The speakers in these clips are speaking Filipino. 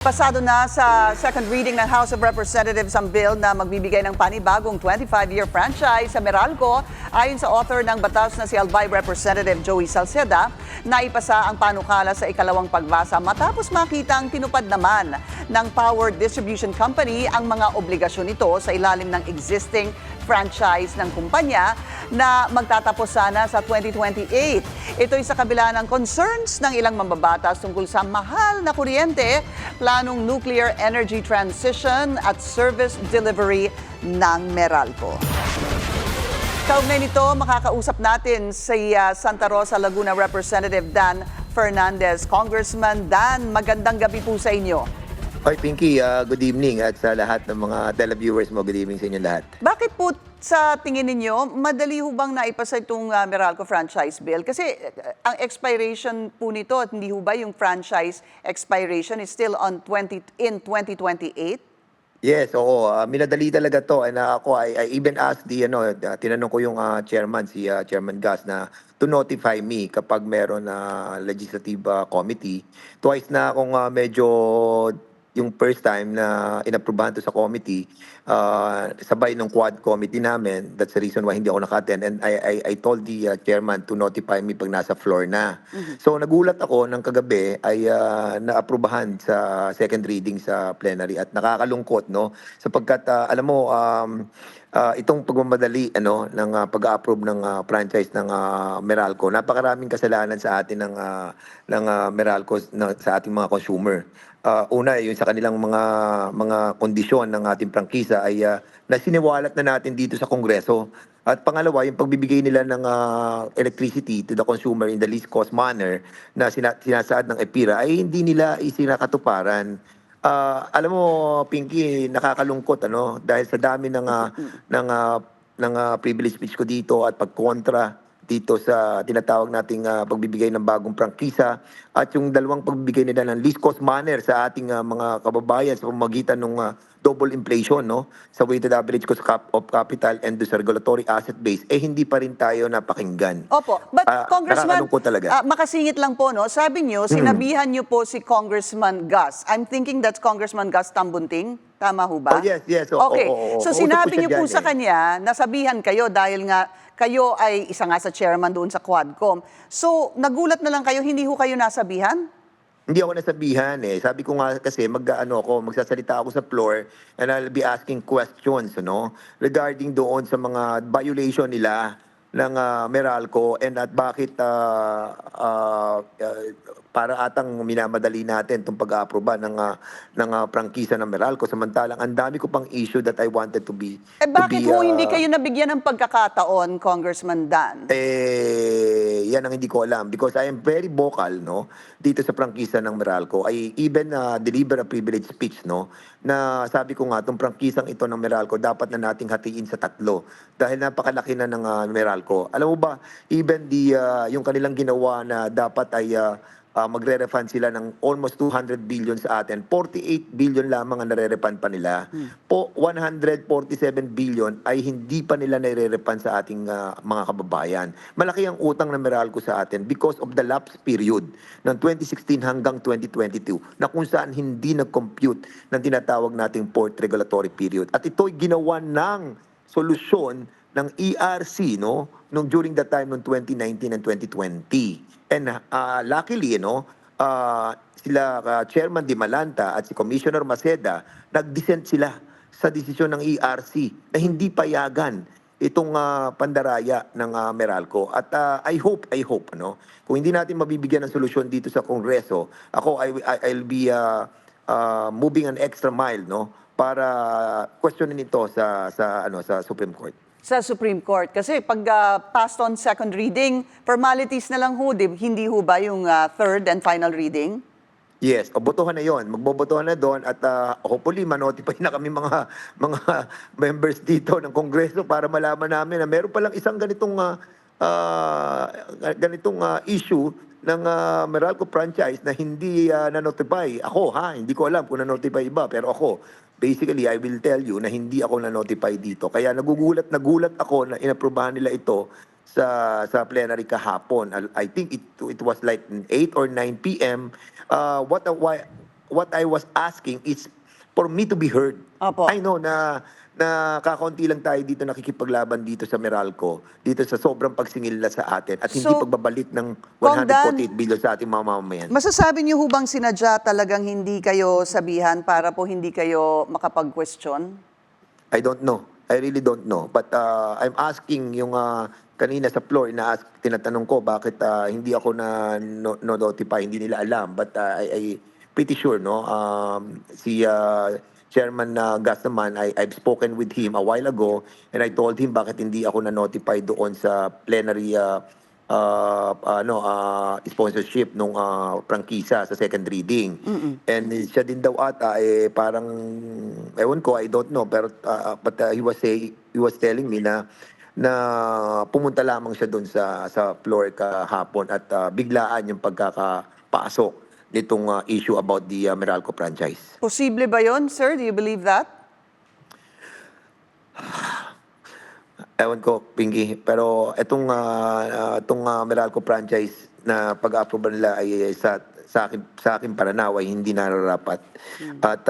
Pasado na sa second reading ng House of Representatives ang bill na magbibigay ng panibagong 25-year franchise sa Meralco. Ayon sa author ng batas na si Albay Representative Joey Salceda, naipasa ang panukala sa ikalawang pagbasa matapos makita ang tinupad naman ng Power Distribution Company ang mga obligasyon nito sa ilalim ng existing franchise ng kumpanya na magtatapos sana sa 2028. Ito'y sa kabila ng concerns ng ilang mambabatas tungkol sa mahal na kuryente, planong nuclear energy transition at service delivery ng Meralco. Kaugnay nito, makakausap natin si Santa Rosa, Laguna Representative Dan Fernandez. Congressman Dan, magandang gabi po sa inyo. Hi Pinky, good evening at sa lahat ng mga televiewers mo, good evening sa inyo lahat. Bakit po sa tingin ninyo, madali ho bang naipasa itong Meralco franchise bill? Kasi ang expiration po nito at hindi ho ba yung franchise expiration is still on 2028? Yes, oo, minadali talaga to and ako I even asked tinanong ko yung chairman, si Chairman Gas na to notify me kapag meron na legislative committee. Twice na akong medyo yung first time na inaprubahan to sa committee, sabay ng quad committee namin. That's the reason why hindi ako naka-attend. And I told the chairman to notify me pag nasa floor na. So nagulat ako ng kagabi ay naaprubahan sa second reading sa plenary at nakakalungkot, no? Sapagkat alam mo, itong pagmamadali ng pag-approve ng franchise ng Meralco, napakaraming kasalanan sa atin ng Meralco sa ating mga consumer. Una, yung sa kanilang mga kondisyon ng ating prangkisa ay nasiniwalat na natin dito sa Kongreso. At pangalawa, yung pagbibigay nila ng electricity to the consumer in the least cost manner na sinasaad ng EPIRA ay hindi nila isinakatuparan. Alam mo, Pinky, nakakalungkot dahil sa dami ng privilege speech ko dito at pagkontra dito sa tinatawag nating pagbibigay ng bagong prangkisa at yung dalawang pagbibigay nila ng least cost manner sa ating mga kababayan sa pamamagitan ng double inflation sa weighted average cost of capital and the regulatory asset base, hindi pa rin tayo napakinggan. Opo, but Congressman, nakakalungkot talaga. makasingit lang po, sabi niyo, sinabihan niyo po si Congressman Gus. I'm thinking that's Congressman Gus Tambunting. Tama ho ba? Oh, yes. Okay, so Kausap ko sinabi siya niyo po dyan, sa kanya, nasabihan kayo dahil nga kayo ay isa nga sa chairman doon sa Quadcom. So, nagulat na lang kayo, hindi ho kayo nasabihan? Hindi ako nasabihan eh. Sabi ko nga kasi magsasalita ako sa floor and I'll be asking questions regarding doon sa mga violation nila ng Meralco and at bakit para atang minamadali natin itong pag-aaproba ng prangkisa ng Meralco samantalang ang dami ko pang issue that I wanted to be Bakit ho hindi kayo nabigyan ng pagkakataon, Congressman Dan? Yan ang hindi ko alam because I am very vocal dito sa prangkisa ng Meralco. I even deliver a privilege speech na sabi ko nga itong prangkisang ito ng Meralco dapat na nating hatiin sa tatlo dahil napakalaki na ng Meralco. Alam mo ba, even yung kanilang ginawa na dapat ay magre-refund sila ng almost 200 billion sa atin. 48 billion lamang ang nare-refund pa nila. 147 billion ay hindi pa nila nare-refund sa ating mga kababayan. Malaki ang utang ng Meralco sa atin because of the lapse period ng 2016 hanggang 2022 na kung saan hindi nag-compute ng tinatawag nating port regulatory period. At ito'y ginawa ng solusyon ng ERC nung during the time ng 2019 and 2020. And luckily, sila Chairman Di Malanta at si Commissioner Maceda, nag-dissent sila sa desisyon ng ERC na hindi payagan itong pandaraya ng Meralco. At I hope, kung hindi natin mabibigyan ng solusyon dito sa Kongreso, I'll be moving an extra mile para questionin ito sa Supreme Court. Sa Supreme Court. Kasi pag passed on second reading, formalities na lang ho, hindi ho ba yung third and final reading? Yes, botohan na yon. Magbobotohan na doon at hopefully manotify na kami mga members dito ng Kongreso para malaman namin na meron palang isang ganitong issue ng Meralco franchise na hindi na-notify. Ako hindi ko alam kung na-notify iba pero ako basically, I will tell you na hindi ako na-notify dito. Kaya nagulat ako na inaprubahan nila ito sa plenary kahapon. I think it was like 8 or 9 p.m. what I was asking is for me to be heard. Opo. I know na kakaunti lang tayo dito nakikipaglaban dito sa Meralco, dito sa sobrang pagsingil na sa atin at hindi So, pagbabalik ng Kong Dan, 148 billion sa ating mga mamamayan. masasabi niyo hubang sinadya talagang hindi kayo sabihan para po hindi kayo makapag-question? I don't know. I really don't know. But I'm asking yung kanina sa floor, tinatanong ko bakit hindi ako notify, hindi nila alam. But I pretty sure, no? Si Chairman Gas naman, I've spoken with him a while ago and I told him bakit hindi ako na-notify doon sa plenary sponsorship nung prangkisa sa second reading. And siya din daw ata parang ewan ko, I don't know, pero but he was telling me na pumunta lamang siya doon sa floor kahapon at biglaan yung pagkakapasok nitong issue about the Meralco franchise. Posible ba yon, sir? Do you believe that? Ewan ko, Pinky, pero itong Meralco franchise na pag-approve nila ay sa akin pananaw ay hindi nararapat. At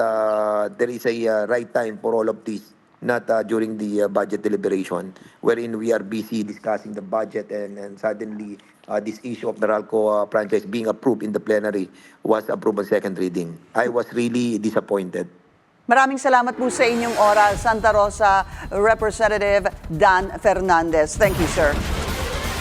there is a right time for all of this, not during the budget deliberation, wherein we are busy discussing the budget and suddenly this issue of Meralco franchise being approved in the plenary was approved on second reading. I was really disappointed. Maraming salamat po sa inyong oras, Santa Rosa Representative Dan Fernandez. Thank you, sir.